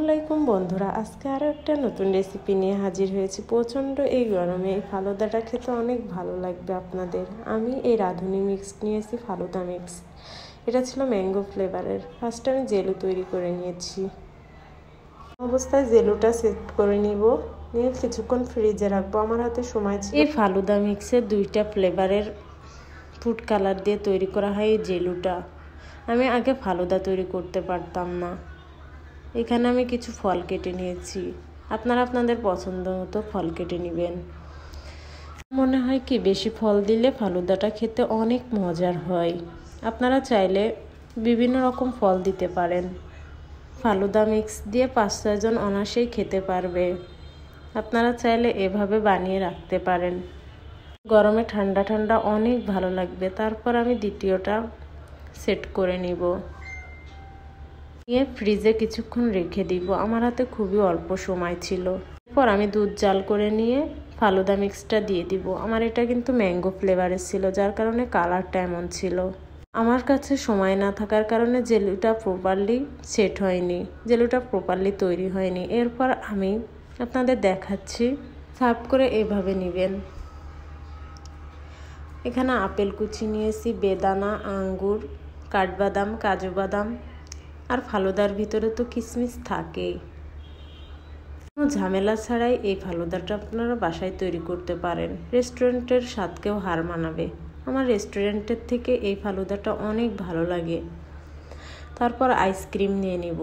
আলাইকুম বন্ধুরা, আজকে আরও একটা নতুন রেসিপি নিয়ে হাজির হয়েছি। প্রচণ্ড এই গরমে এই ফালুদাটা খেতে অনেক ভালো লাগবে আপনাদের। আমি এই রাঁধুনি মিক্স নিয়েছি, ফালুদা মিক্স। এটা ছিল ম্যাঙ্গো ফ্লেভারের। ফার্স্টে আমি জেলু তৈরি করে নিয়েছি। অবস্থায় জেলুটা সেট করে নিব, নিয়ে কিছুক্ষণ ফ্রিজে রাখবো। আমার হাতে সময় ছিল। এই ফালুদা মিক্সের দুইটা ফ্লেভারের ফুড কালার দিয়ে তৈরি করা হয় এই জেলুটা। আমি আগে ফালুদা তৈরি করতে পারতাম না। এখানে আমি কিছু ফল কেটে নিয়েছি। আপনারা আপনাদের পছন্দ মতো ফল কেটে নেবেন। মনে হয় কি বেশি ফল দিলে ফালুদাটা খেতে অনেক মজার হয়। আপনারা চাইলে বিভিন্ন রকম ফল দিতে পারেন। ফালুদা মিক্স দিয়ে 5-6 জন অনায়াসেই খেতে পারবে। আপনারা চাইলে এভাবে বানিয়ে রাখতে পারেন। গরমে ঠান্ডা ঠান্ডা অনেক ভালো লাগবে। তারপর আমি দ্বিতীয়টা সেট করে নিব, নিয়ে ফ্রিজে কিছুক্ষণ রেখে দিব। আমার হাতে খুবই অল্প সময় ছিল। এরপর আমি দুধ জাল করে নিয়ে ফালুদা মিক্সটা দিয়ে দিব। আমার এটা কিন্তু ম্যাঙ্গো ফ্লেভারের ছিল, যার কারণে কালারটা এমন ছিল। আমার কাছে সময় না থাকার কারণে জেলুটা প্রপারলি সেট হয়নি, জেলুটা প্রপারলি তৈরি হয়নি। এরপর আমি আপনাদের দেখাচ্ছি। সার্ভ করে এভাবে নেবেন। এখানে আপেল কুচি নিয়েছি, বেদানা, আঙ্গুর, কাঠবাদাম, কাজু বাদাম, আর ফালুদার ভিতরে তো কিশমিশ থাকেই। কোনো ঝামেলা ছাড়াই এই ফালুদাটা আপনারা বাসায় তৈরি করতে পারেন। রেস্টুরেন্টের স্বাদকেও হার মানাবে। আমার রেস্টুরেন্টের থেকে এই ফালুদাটা অনেক ভালো লাগে। তারপর আইসক্রিম নিয়ে নিব।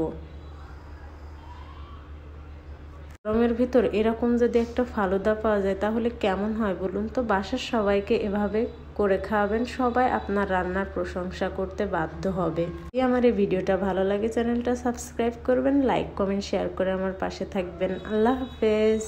গরমের ভিতর এরকম যদি একটা ফালুদা পাওয়া যায় তাহলে কেমন হয় বলুন তো। বাসার সবাইকে এভাবে করে খাওয়াবেন, সবাই আপনার রান্নার প্রশংসা করতে বাধ্য হবে। যদি আমার এই ভিডিওটা ভালো লাগে চ্যানেলটা সাবস্ক্রাইব করবেন, লাইক কমেন্ট শেয়ার করে আমার পাশে থাকবেন। আল্লাহ হাফেজ।